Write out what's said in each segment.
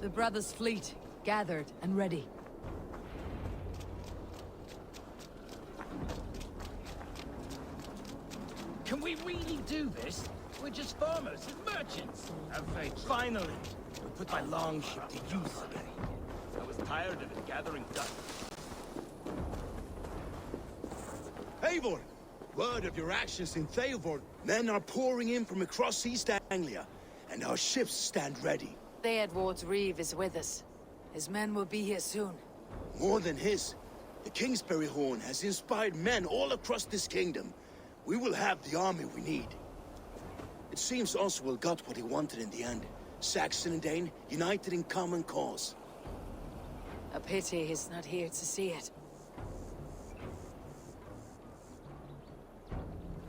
The brothers' fleet, gathered and ready. Can we really do this? We're just farmers and merchants. Have faith. Finally, we put my longship to use again. I was tired of it gathering dust. Eivor! Word of your actions in Theodor. Men are pouring in from across East Anglia, and our ships stand ready. Theodward's Reeve is with us. His men will be here soon. More than his. The Kingsbury Horn has inspired men all across this kingdom. We will have the army we need. It seems Oswald got what he wanted in the end. Saxon and Dane, united in common cause. A pity he's not here to see it.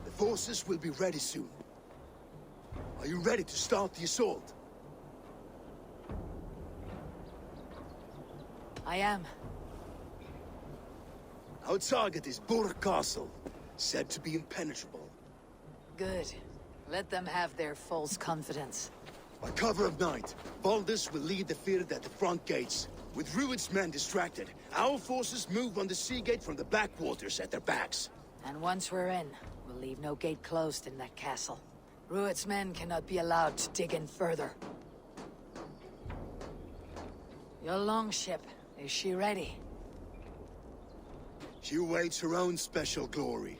The forces will be ready soon. Are you ready to start the assault? I am. Our target is Burg Castle, said to be impenetrable. Good. Let them have their false confidence. By cover of night, Valdis will lead the field at the front gates. With Rued's men distracted, our forces move on the sea gate from the backwaters at their backs. And once we're in, we'll leave no gate closed in that castle. Rued's men cannot be allowed to dig in further. Your longship, is she ready? She awaits her own special glory.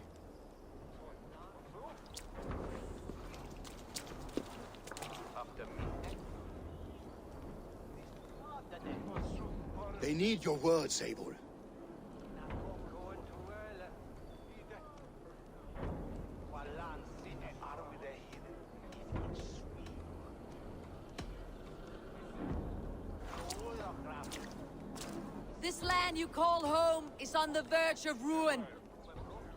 They need your words, Eivor. This land you call home is on the verge of ruin.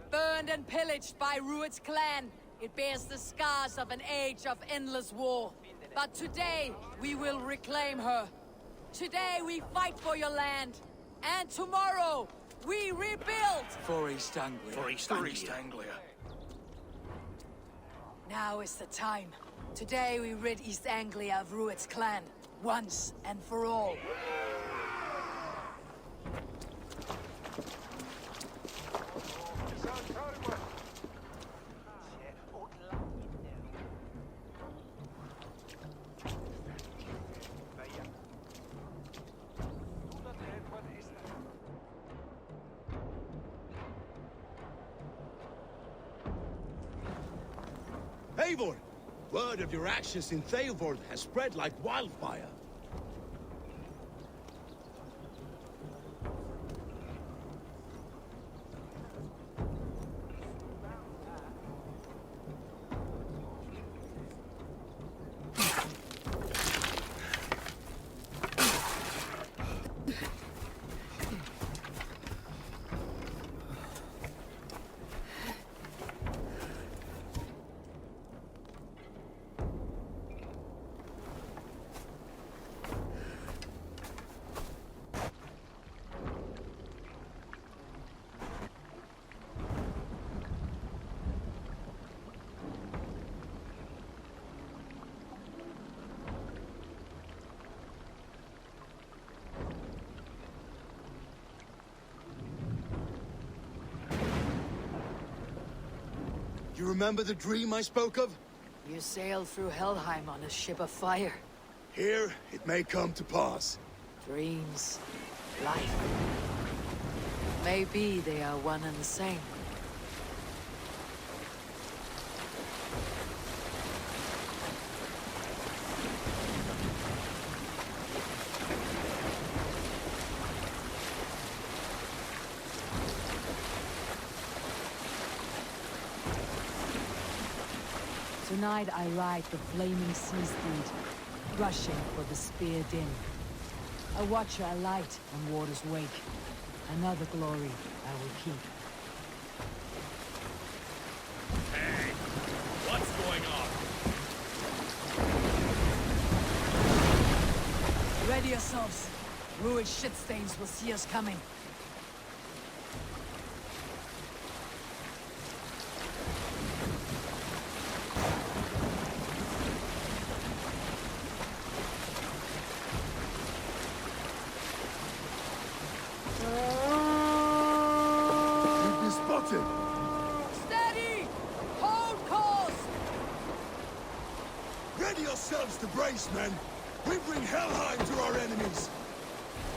Burned and pillaged by Rued's clan, it bears the scars of an age of endless war. But today, we will reclaim her. Today, we fight for your land. And tomorrow, we rebuild! For East Anglia. For East Anglia. Now is the time. Today, we rid East Anglia of Rued's clan. Once and for all. Eivor! Word of your actions in Theodor has spread like wildfire. You remember the dream I spoke of? You sailed through Helheim on a ship of fire. Here, it may come to pass. Dreams, life. Maybe they are one and the same. Tonight I ride the flaming sea steed, rushing for the spear din. A watcher alight on water's wake. Another glory I will keep. Hey, what's going on? Ready yourselves. Rued shitstains will see us coming. spotted! Steady! Hold course! Ready yourselves to brace, men! We bring Helheim to our enemies!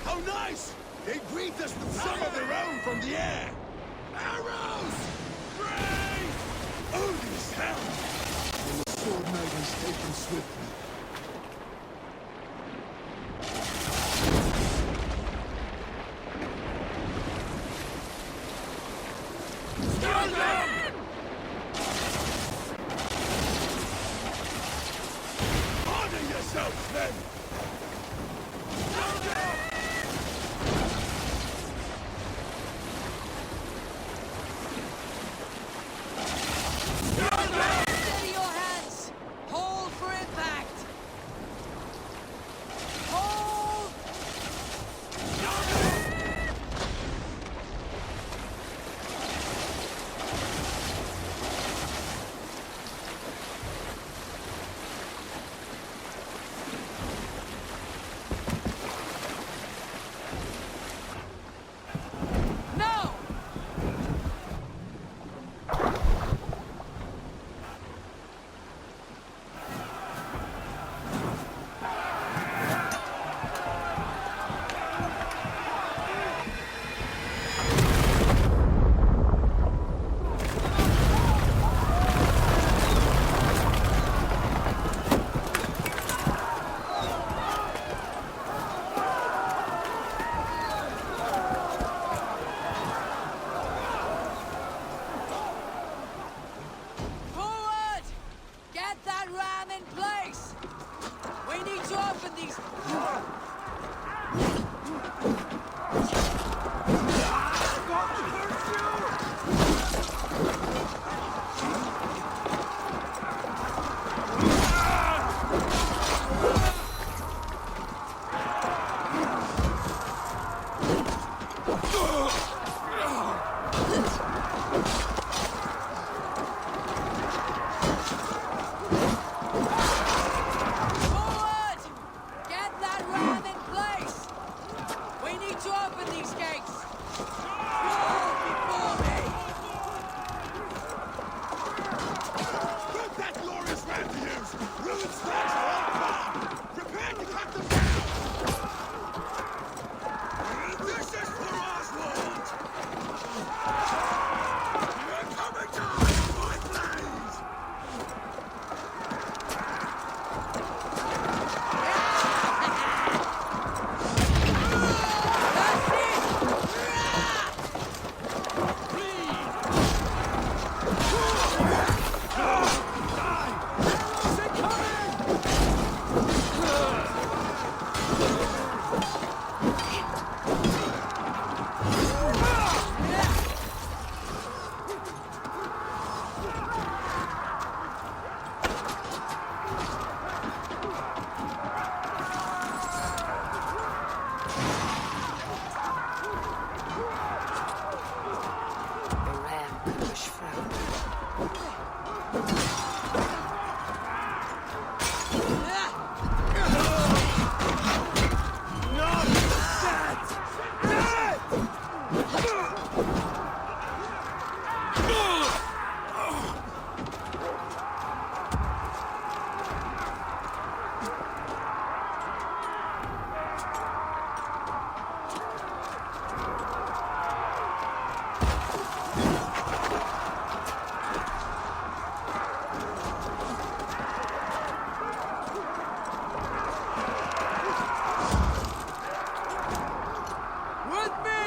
How nice! They greet us with some of their own from the air! Arrows! Brace! Odin's helm! And the sword knight has taken swiftly. Stand down! Honor yourselves, men! Stand down! Steady your hands! Hold for impact! Hold! No! Forward! Get that ram in place! We need to open these... Forward! Get that ram in place! We need to open these gates! Roll before me! Put that glorious ram to use! Ruined strikes are all gone! Prepare to cut them down! This is for Oswald! You're coming down, my blaze! That's it! The ram could push through. With me!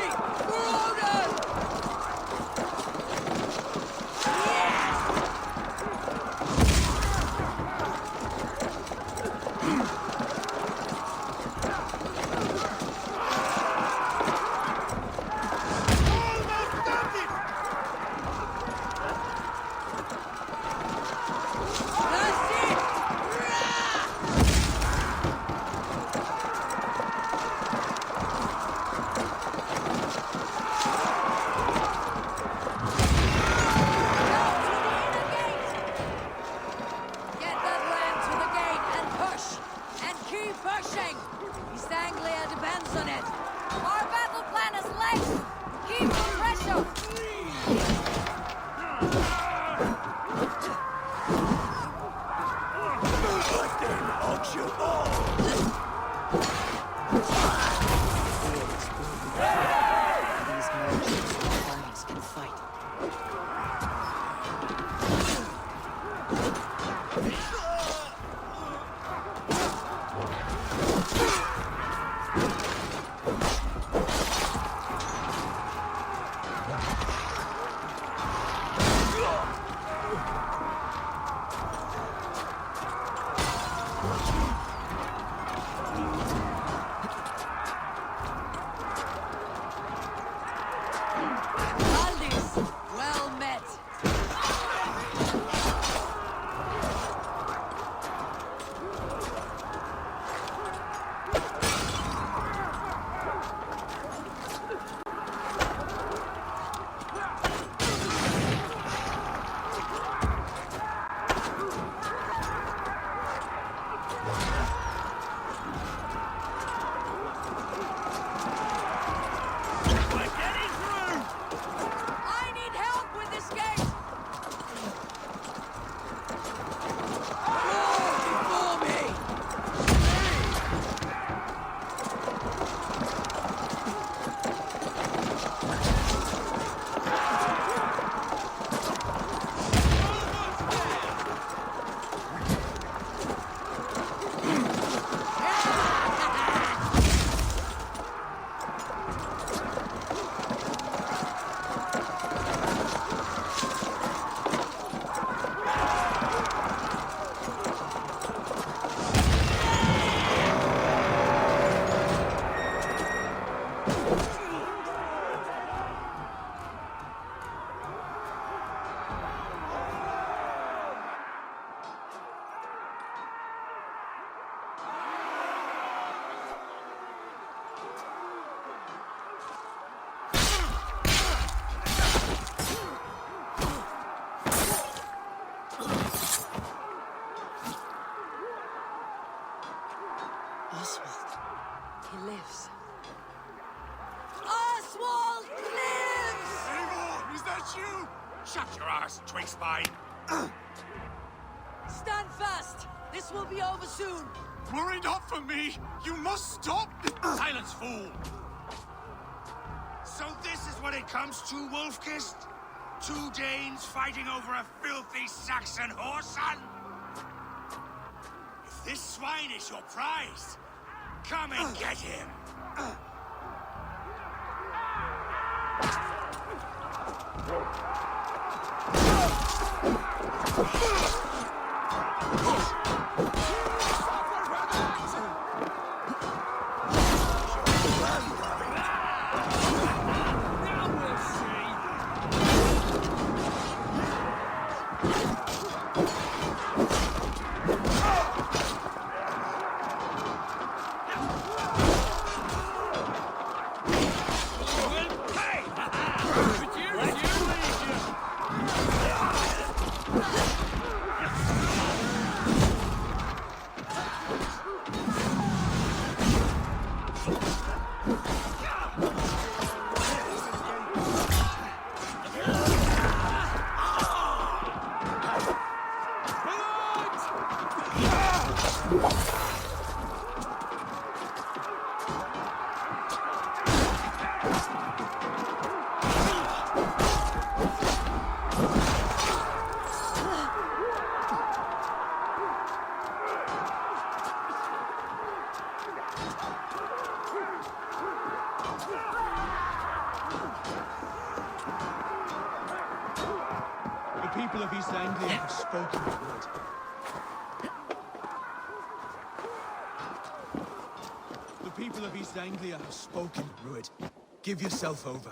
For Odin! Almost done it! These merchants and farmers can fight. Valdis, well met. I need help with this gate! Before me! Oswald. He lives. Oswald lives! Eivor, is that you? Shut your ass, twig spine. Stand fast! This will be over soon! Worry not for me. You must stop. Silence, fool. So this is what it comes to, Wolfkist? Two Danes fighting over a filthy Saxon whoreson? If this swine is your prize, come and get him. The people of East Anglia have spoken the word. The people of East Anglia have spoken, Rued. Give yourself over.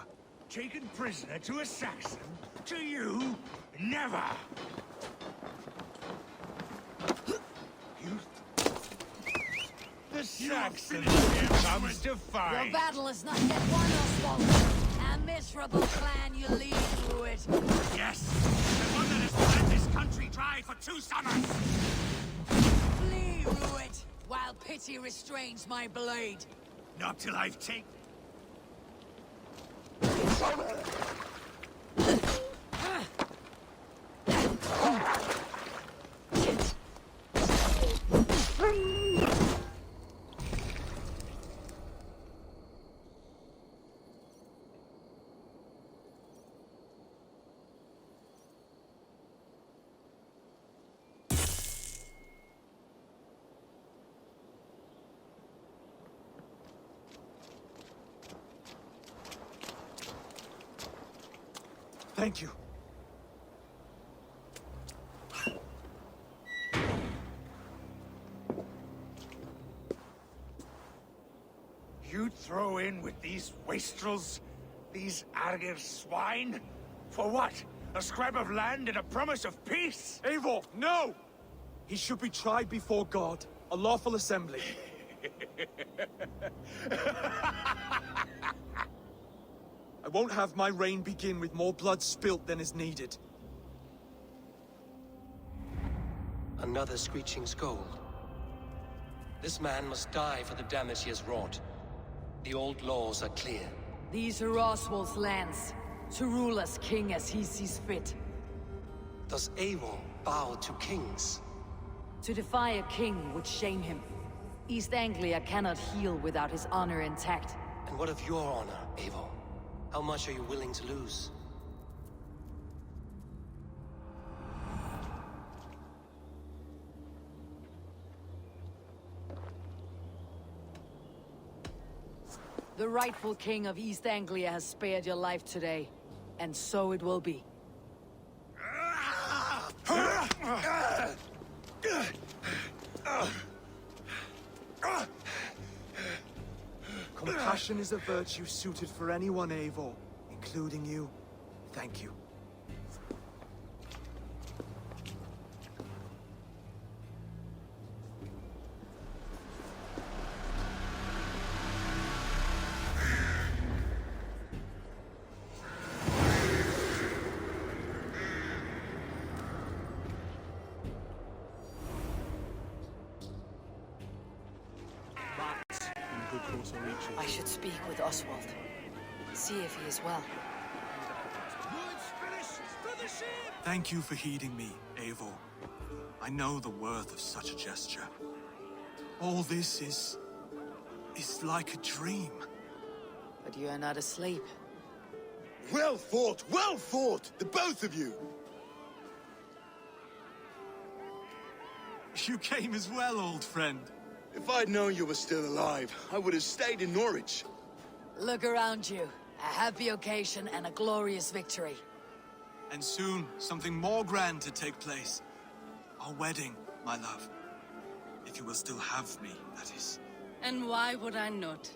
Taken prisoner to a Saxon? To you? Never! The Saxon comes to Your fight. battle is not yet won, Oswald. A miserable clan you lead through it. Yes, the one that has bled this country dry for 2 summers. Flee, Rued, while pity restrains my blade. Not till I've taken... Thank you. You'd throw in with these wastrels? These Argir swine? For what? A scrap of land and a promise of peace? Eivor, no! He should be tried before God, a lawful assembly. I won't have my reign begin with more blood spilt than is needed. Another screeching scold. This man must die for the damage he has wrought. The old laws are clear. These are Oswald's lands, to rule as king as he sees fit. Does Eivor bow to kings? To defy a king would shame him. East Anglia cannot heal without his honor intact. And what of your honor, Eivor? How much are you willing to lose? The rightful king of East Anglia has spared your life today, and so it will be. Compassion is a virtue suited for anyone, Eivor, including you. Thank you. I should speak with Oswald. See if he is well. Thank you for heeding me, Eivor. I know the worth of such a gesture. All this is like a dream. But you are not asleep. Well fought, the both of you! You came as well, old friend. If I'd known you were still alive, I would have stayed in Norwich. Look around you. A happy occasion and a glorious victory. And soon, something more grand to take place. Our wedding, my love. If you will still have me, that is. And why would I not?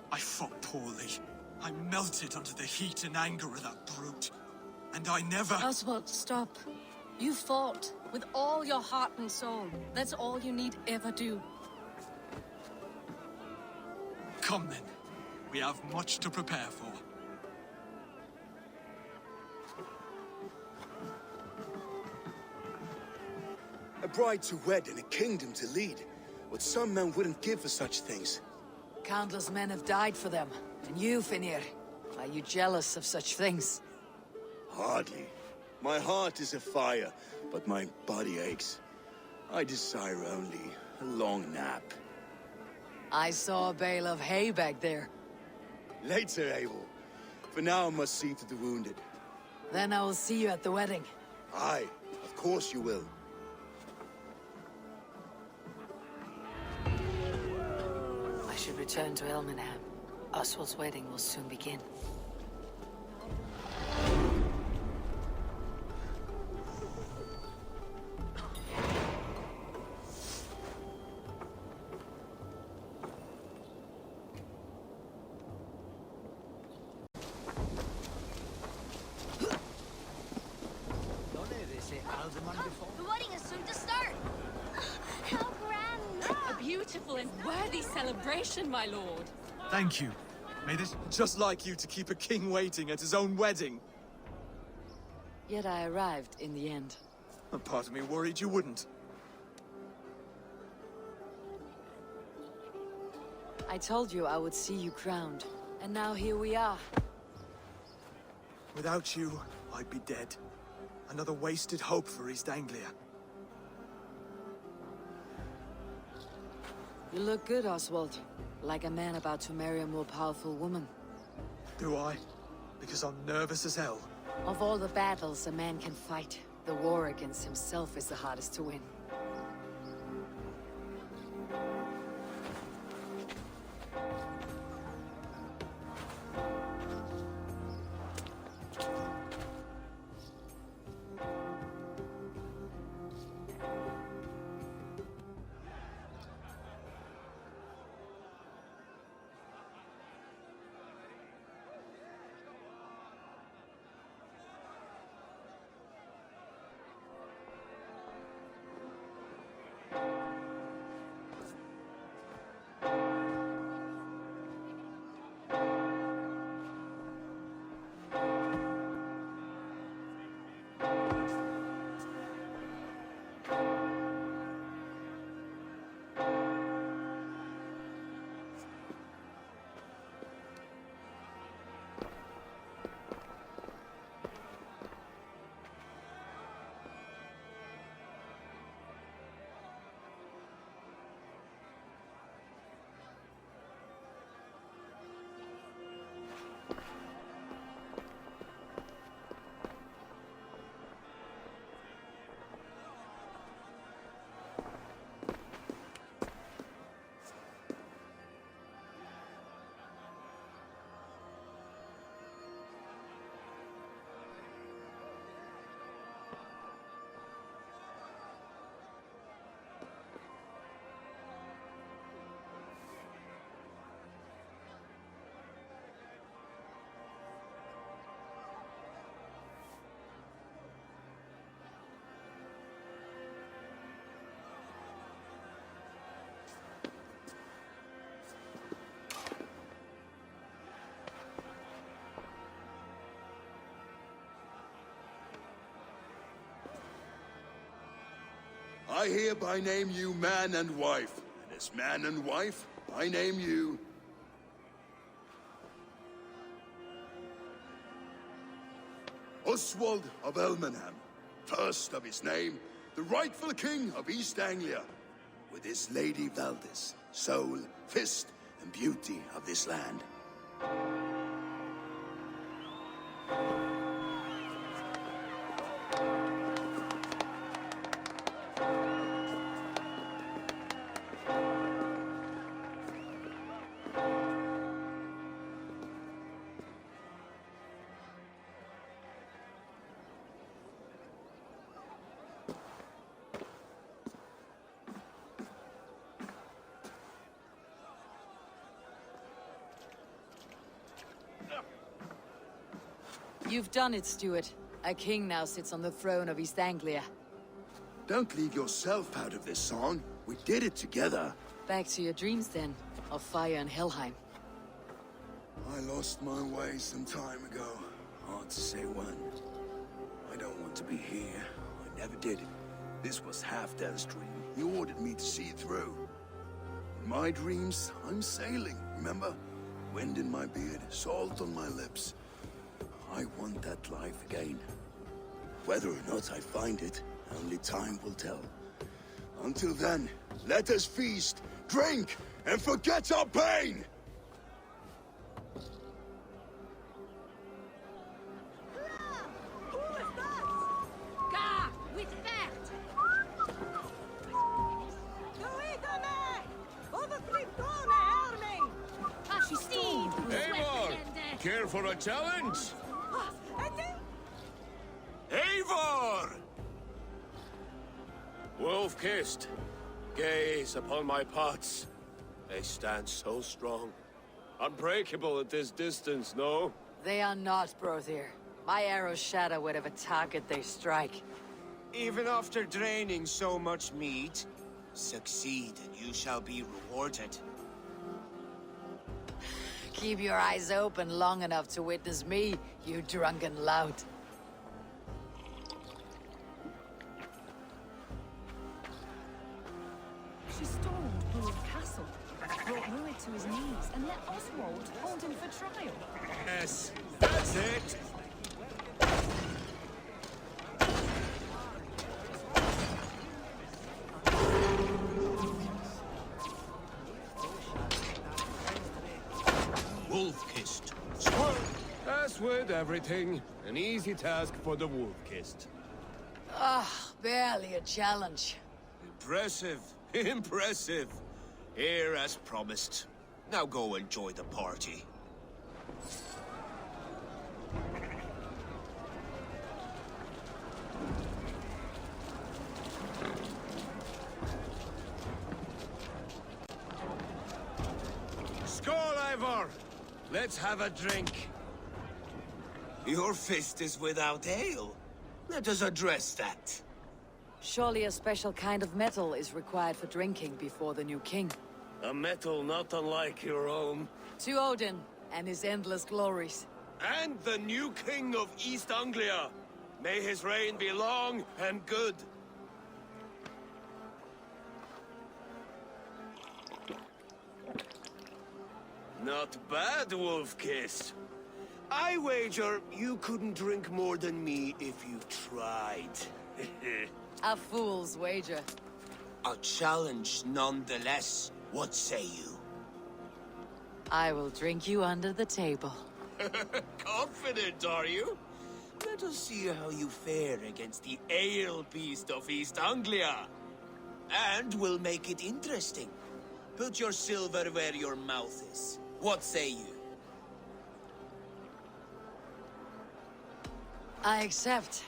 I fought poorly. I melted under the heat and anger of that brute. And I never... Oswald, stop. You fought with all your heart and soul. That's all you need ever do. Come then. We have much to prepare for. A bride to wed and a kingdom to lead. What some men wouldn't give for such things. Countless men have died for them. And you, Finnir, are you jealous of such things? Hardly. My heart is afire, but my body aches. I desire only a long nap. I saw a bale of hay back there. Later, Abel. For now, I must see to the wounded. Then I will see you at the wedding. Aye, of course you will. I should return to Elmenham. Oswald's wedding will soon begin. The wedding is soon to start! How grand! A beautiful and worthy celebration, my lord. Thank you. Made it just like you to keep a king waiting at his own wedding. Yet I arrived in the end. A part of me worried you wouldn't. I told you I would see you crowned. And now here we are. Without you, I'd be dead. Another wasted hope for East Anglia. You look good, Oswald. Like a man about to marry a more powerful woman. Do I? Because I'm nervous as hell. Of all the battles a man can fight, the war against himself is the hardest to win. I hereby name you man and wife. And as man and wife, I name you... Oswald of Elmenham, first of his name, the rightful king of East Anglia, with his lady Valdis, soul, fist, and beauty of this land. You've done it, Stuart. A king now sits on the throne of East Anglia. Don't leave yourself out of this song. We did it together. Back to your dreams, then, of fire and Helheim. I lost my way some time ago. Hard to say when. I don't want to be here. I never did. This was Halfdan's dream. He ordered me to see it through. In my dreams, I'm sailing, remember? Wind in my beard, salt on my lips. I want that life again. Whether or not I find it, only time will tell. Until then, let us feast, drink, and forget our pain! Gah! With that! Eivor! Care for a challenge? Eivor! Wolf-kissed, gaze upon my pots. They stand so strong. Unbreakable at this distance, no? They are not, Brother. My arrows shatter whatever target they strike. Even after draining so much meat, succeed and you shall be rewarded. Keep your eyes open long enough to witness me, you drunken lout. She stormed Bruce's castle, brought Rued to his knees, and let Oswald hold him for trial. Yes, that's it! Wolf-kissed. As with everything, an easy task for the wolf-kissed. Barely a challenge. Impressive. Impressive. Here as promised. Now go enjoy the party. Skål, Eivor! Let's have a drink. Your fist is without ale. Let us address that. Surely a special kind of metal is required for drinking before the new king. A metal not unlike your own. To Odin and his endless glories. And the new king of East Anglia. May his reign be long and good. Not bad, Wolf-kissed. I wager you couldn't drink more than me if you tried. A fool's wager. A challenge nonetheless. What say you? I will drink you under the table. Confident, are you? Let us see how you fare against the ale beast of East Anglia. And we'll make it interesting. Put your silver where your mouth is. What say you? I accept.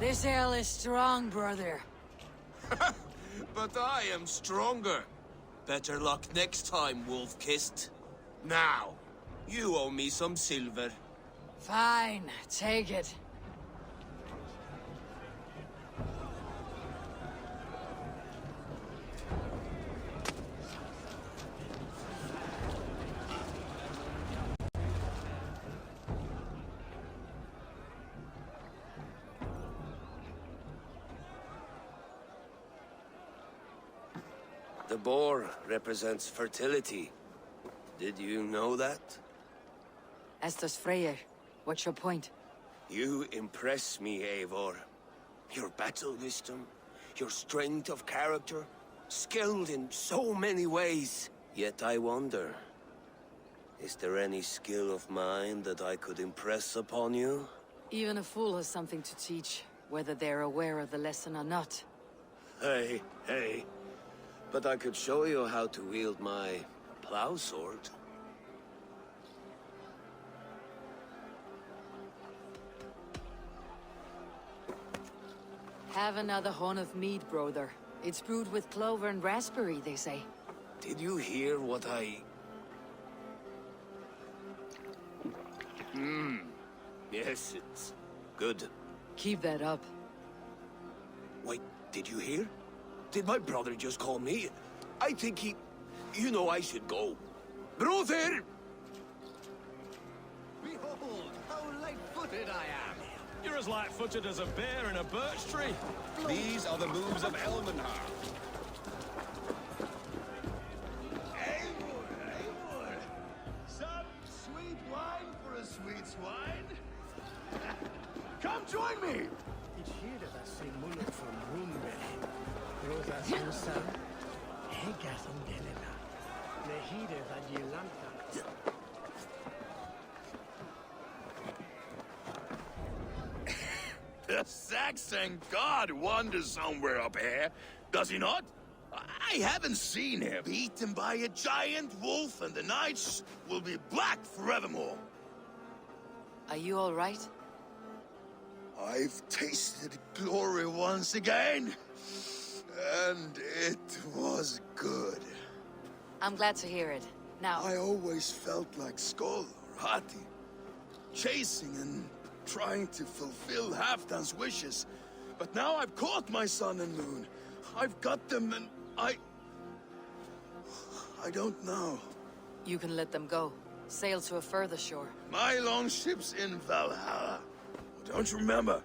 This ale is strong, brother. But I am stronger. Better luck next time, Wolf-Kissed. Now, you owe me some silver. Fine, take it. The boar represents fertility. Did you know that? As does Freyr. What's your point? You impress me, Eivor. Your battle wisdom, your strength of character, skilled in so many ways. Yet I wonder, is there any skill of mine that I could impress upon you? Even a fool has something to teach, whether they're aware of the lesson or not. Hey. But I could show you how to wield my plow sword. Have another horn of mead, brother. It's brewed with clover and raspberry, they say. Did you hear what I... Yes, it's good. Keep that up. Wait, did you hear? Did my brother just call me? I think he... You know I should go. Brother! Behold, how light-footed I am! You're as light-footed as a bear in a birch tree. These are the moves of Elmenhar. Eivor! Some sweet wine for a sweet swine? Come join me! The Saxon god wanders somewhere up here, does he not? I haven't seen him. Beaten by a giant wolf, and the nights will be black forevermore. Are you all right? I've tasted glory once again, and it was good. I'm glad to hear it. Now, I always felt like Skoll or Hati, chasing and trying to fulfill Halfdan's wishes. But now I've caught my sun and moon. I've got them, and I don't know. you can let them go. Sail to a further shore. My longship's in Valhalla. Don't you remember?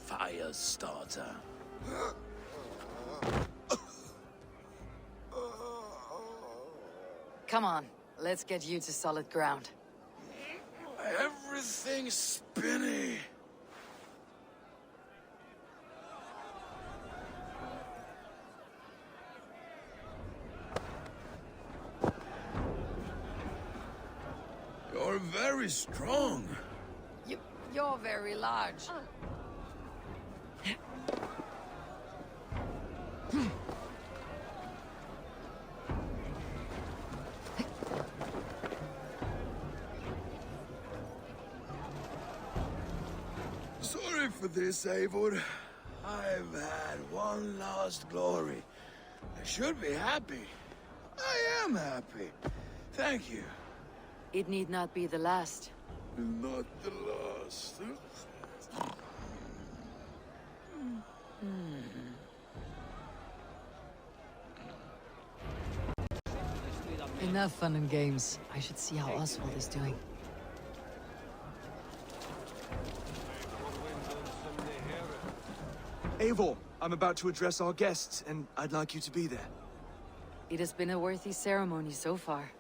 Firestarter. Come on, let's get you to solid ground. Everything's spinny. You're very strong. You're very large. Sorry for this, Eivor. I've had one last glory. I should be happy. I am happy. Thank you. It need not be the last. Not the last. Enough fun and games. I should see how Oswald is doing. Eivor, I'm about to address our guests, and I'd like you to be there. It has been a worthy ceremony so far.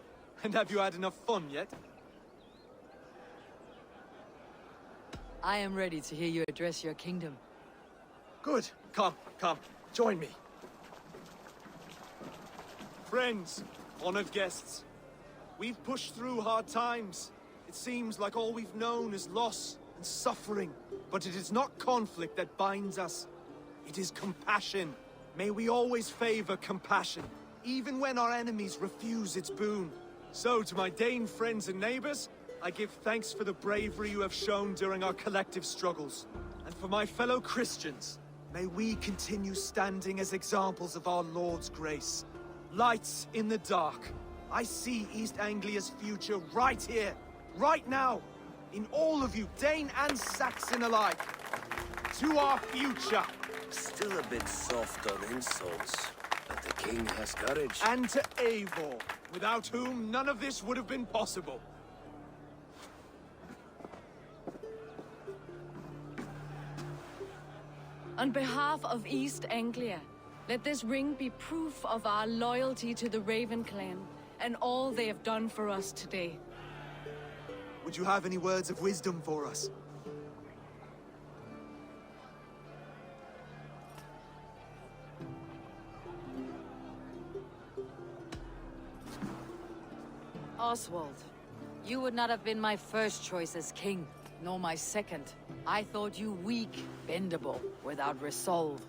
And have you had enough fun yet? I am ready to hear you address your kingdom. Good. Come, join me. Friends, honored guests, we've pushed through hard times. It seems like all we've known is loss and suffering. But it is not conflict that binds us. It is compassion. May we always favor compassion, even when our enemies refuse its boon. So, to my Dane friends and neighbors, I give thanks for the bravery you have shown during our collective struggles. And for my fellow Christians, may we continue standing as examples of our Lord's grace. Lights in the dark. I see East Anglia's future right here, right now, in all of you, Dane and Saxon alike. To our future. Still a bit soft on insults, but the king has courage. And to Eivor, without whom none of this would have been possible. On behalf of East Anglia, let this ring be proof of our loyalty to the Raven clan and all they have done for us today. Would you have any words of wisdom for us? Oswald, you would not have been my first choice as king, nor my second. I thought you weak, bendable, without resolve.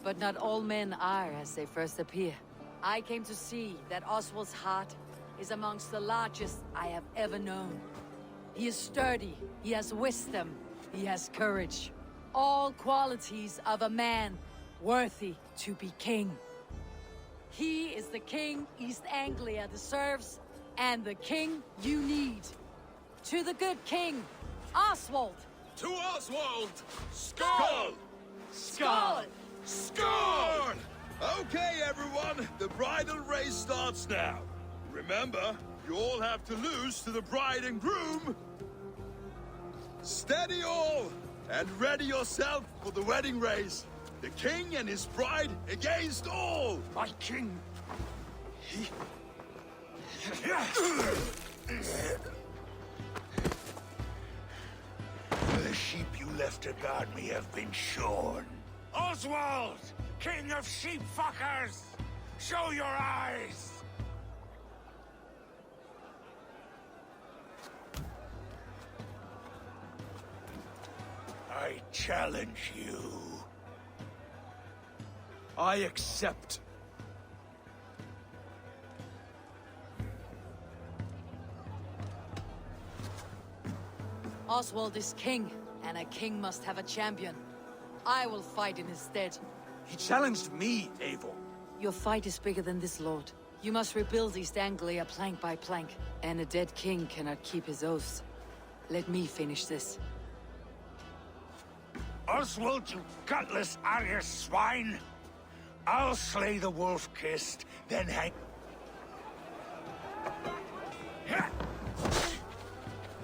But not all men are as they first appear. I came to see that Oswald's heart is amongst the largest I have ever known. He is sturdy, he has wisdom, he has courage. All qualities of a man worthy to be king. He is the king East Anglia deserves, and the king you need. To the good king, Oswald! To Oswald! Skull! Skull! Skull! Okay, everyone, the bridal race starts now. Remember, you all have to lose to the bride and groom. Steady all, and ready yourself for the wedding race. The king and his bride against all. My king! The sheep you left to guard me have been shorn. Oswald! King of sheep fuckers! Show your eyes! I challenge you. I accept. Oswald is king, and a king must have a champion. I will fight in his stead. He challenged me, Eivor. Your fight is bigger than this, Lord. You must rebuild East Anglia plank by plank, and a dead king cannot keep his oaths. Let me finish this. Oswald, you gutless Arya swine! I'll slay the wolf-kissed, then hang...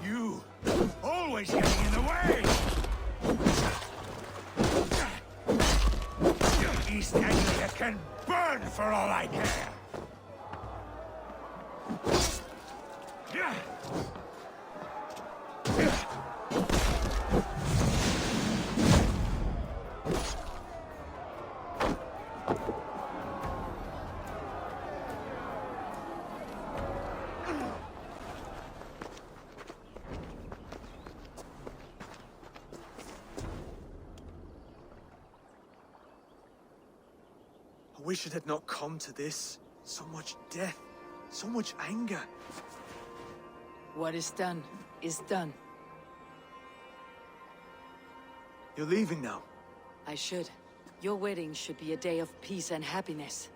You! Always getting in the way! East Anglia can burn for all I care! I wish it had not come to this. So much death, so much anger. What is done, is done. You're leaving now. I should. Your wedding should be a day of peace and happiness.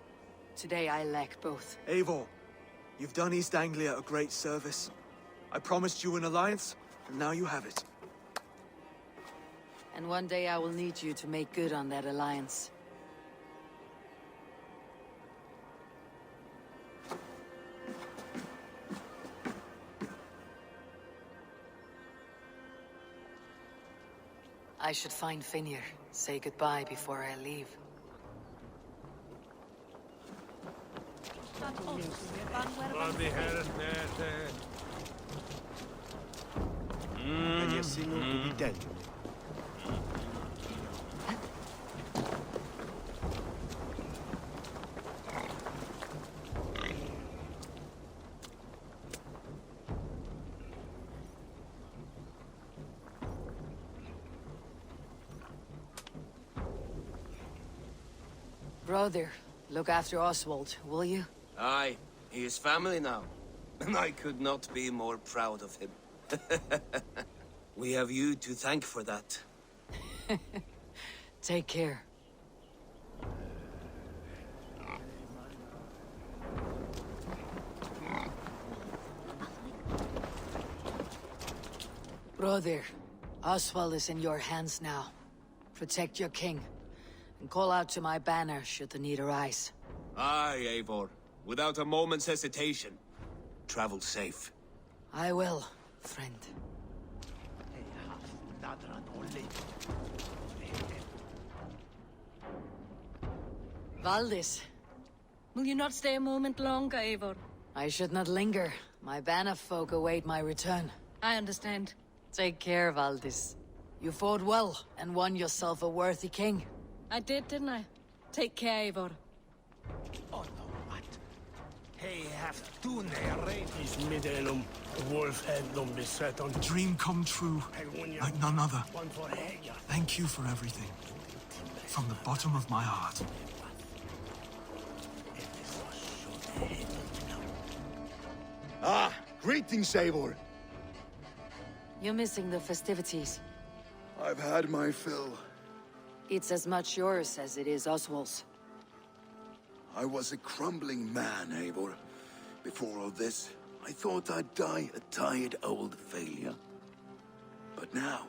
Today I lack both. Eivor, you've done East Anglia a great service. I promised you an alliance, and now you have it. And one day I will need you to make good on that alliance. I should find Finir, say goodbye before I leave. Brother, look after Oswald, will you? Aye, he is family now. And I could not be more proud of him. We have you to thank for that. Take care. Brother, Oswald is in your hands now. Protect your king, and call out to my banner should the need arise. Aye, Eivor. Without a moment's hesitation. Travel safe. I will, friend. Valdis, Will you not stay a moment longer, Eivor? I should not linger. My banner folk await my return. I understand. Take care, Valdis. You fought well, and won yourself a worthy king. I did, didn't I? Take care, Eivor. Oh no, what? Hey, have to Is midelum, Wolfhead lum beset on Dream come true, like none other. Thank you for everything. From the bottom of my heart. Ah, greetings, Eivor. You're missing the festivities. I've had my fill. It's as much yours as it is Oswald's. I was a crumbling man, Eivor. Before all this, I thought I'd die a tired old failure. But now,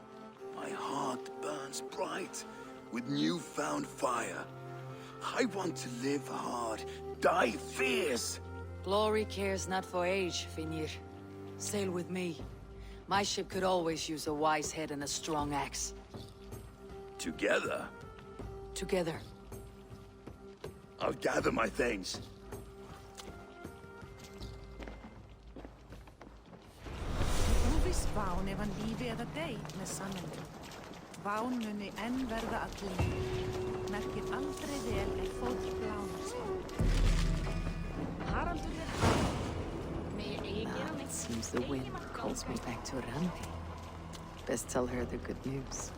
my heart burns bright with newfound fire. I want to live hard, die fierce. Glory cares not for age, Vinir. Sail with me. My ship could always use a wise head and a strong axe. Together, Together. I'll gather my things. Óviss ván ef hann lífi eða dey með sannindi. Ván muni enn verða að glímu. Merkir aldrei vel ef fólk blánar svo. Haraldur It seems the wind calls me back to Randi. Best tell her the good news.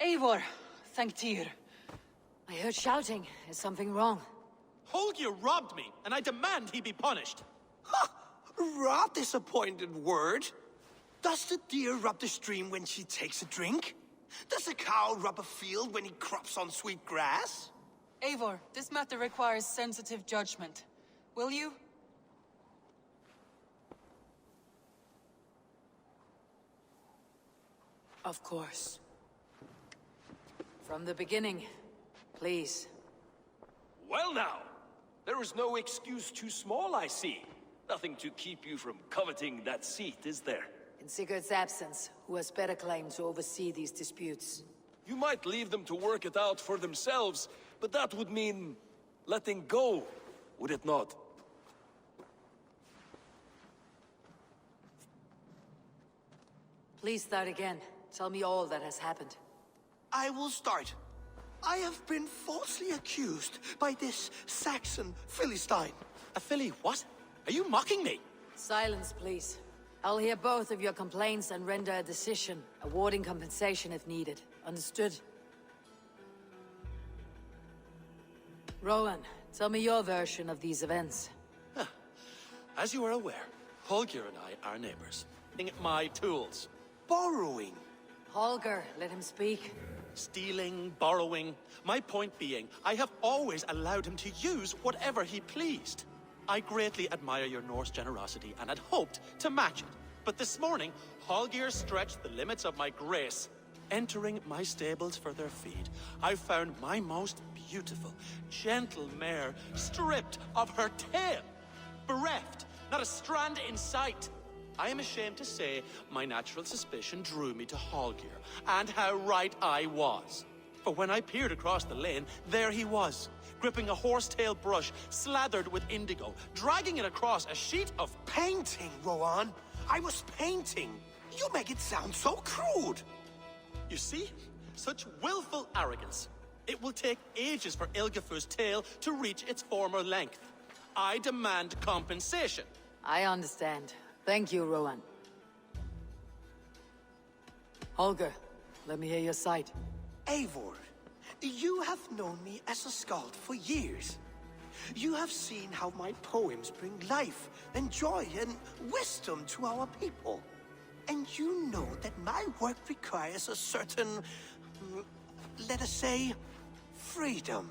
Eivor, thank Tyr. I heard shouting. Is something wrong? Holger robbed me, and I demand he be punished. Raw disappointed word. Does the deer rub the stream when she takes a drink? Does a cow rub a field when he crops on sweet grass? Eivor, this matter requires sensitive judgment. Will you? Of course. From the beginning, please. Well now, there is no excuse too small, I see. Nothing to keep you from coveting that seat, is there? In Sigurd's absence, who has better claim to oversee these disputes? You might leave them to work it out for themselves, but that would mean letting go, would it not? Please start again. Tell me all that has happened. I will start. I have been falsely accused by this Saxon Philistine. A Philly what? Are you mocking me? Silence, please. I'll hear both of your complaints and render a decision, awarding compensation if needed. Understood? Rowan, tell me your version of these events. As you are aware, Holger and I are neighbors. My tools. Borrowing. Holger, let him speak. Stealing, borrowing. My point being, I have always allowed him to use whatever he pleased. I greatly admire your Norse generosity and had hoped to match it. But this morning, Holger stretched the limits of my grace. Entering my stables for their feed, I found my most beautiful, gentle mare stripped of her tail. Bereft, not a strand in sight. I am ashamed to say my natural suspicion drew me to Holger, and how right I was. For when I peered across the lane, there he was, gripping a horsetail brush slathered with indigo, dragging it across a sheet of painting, Rowan. I was painting. You make it sound so crude. You see? Such willful arrogance. It will take ages for Ilgafur's tail to reach its former length. I demand compensation. I understand. Thank you, Rowan. Holger, let me hear your side. Eivor, you have known me as a skald for years. You have seen how my poems bring life and joy and wisdom to our people. And you know that my work requires a certain, let us say, freedom.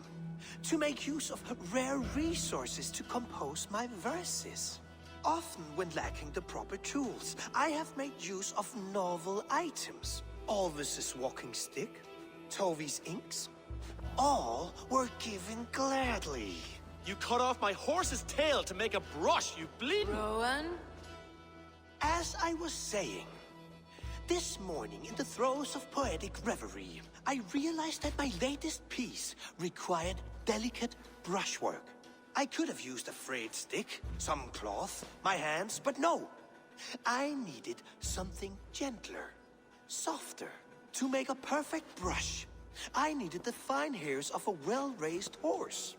To make use of rare resources to compose my verses. Often when lacking the proper tools, I have made use of novel items. Alvis's walking stick, Tovi's inks, all were given gladly. You cut off my horse's tail to make a brush, you bleeding... Rowan? As I was saying, this morning in the throes of poetic reverie, I realized that my latest piece required delicate brushwork. I could have used a frayed stick, some cloth, my hands, but no. I needed something gentler, softer. To make a perfect brush, I needed the fine hairs of a well-raised horse.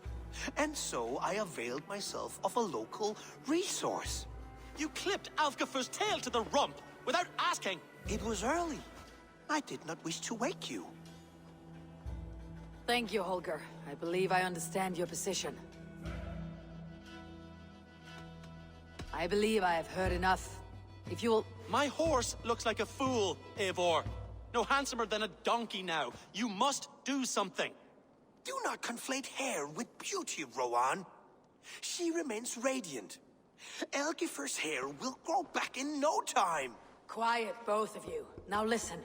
And so I availed myself of a local resource. You clipped Alfgafur's tail to the rump, without asking. It was early. I did not wish to wake you. Thank you, Holger. I believe I understand your position. I believe I have heard enough. If you'll... My horse looks like a fool, Eivor. No handsomer than a donkey now. You must do something. Do not conflate hair with beauty, Rowan. She remains radiant. Elgifur's hair will grow back in no time. Quiet, both of you. Now listen.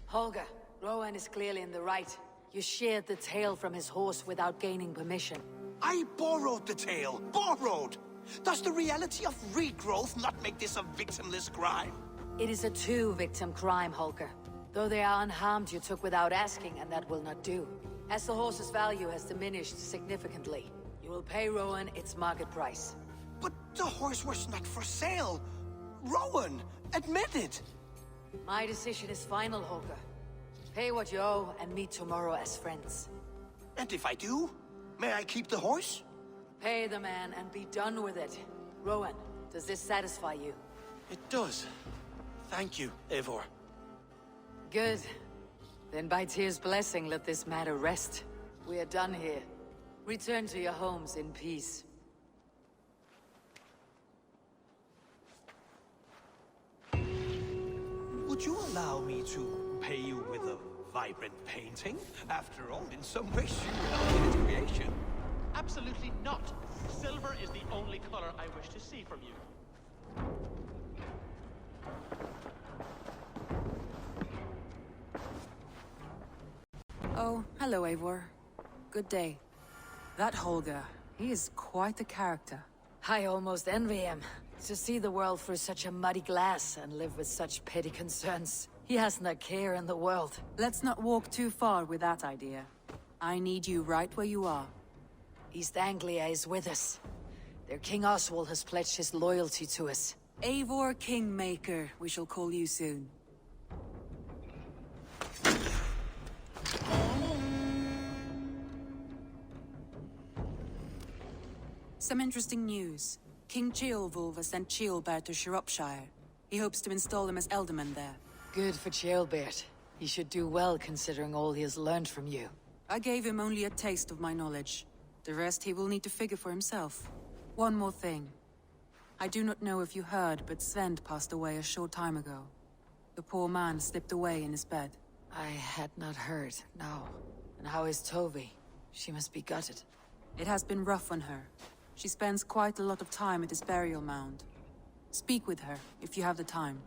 Holger, Rowan is clearly in the right. You sheared the tail from his horse without gaining permission. I borrowed the tail. Borrowed! Does the reality of regrowth not make this a victimless crime? It is a two-victim crime, Holger. Though they are unharmed, you took without asking, and that will not do. As the horse's value has diminished significantly, you will pay Rowan its market price. But the horse was not for sale. Rowan, admit it. My decision is final, Holger. Pay what you owe and meet tomorrow as friends. And if I do, may I keep the horse? Pay the man and be done with it. Rowan, does this satisfy you? It does. Thank you, Eivor. Good. Then by Tyr's blessing, let this matter rest. We are done here. Return to your homes in peace. Would you allow me to repay you with a vibrant painting? After all, in some ways, you are his creation. Absolutely not. Silver is the only color I wish to see from you. Oh, hello, Eivor. Good day. That Holger, he is quite a character. I almost envy him. To see the world through such a muddy glass and live with such petty concerns. He hasn't a care in the world. Let's not walk too far with that idea. I need you right where you are. East Anglia is with us. Their King Oswald has pledged his loyalty to us. Eivor Kingmaker, we shall call you soon. Some interesting news. King Ceolwulf has sent Ceolbert to Shropshire. He hopes to install him as Elderman there. Good for Ceolbert. He should do well considering all he has learned from you. I gave him only a taste of my knowledge. The rest he will need to figure for himself. One more thing. I do not know if you heard, but Sven passed away a short time ago. The poor man slipped away in his bed. I had not heard, no. And how is Tovi? She must be gutted. It has been rough on her. She spends quite a lot of time at his burial mound. Speak with her, if you have the time.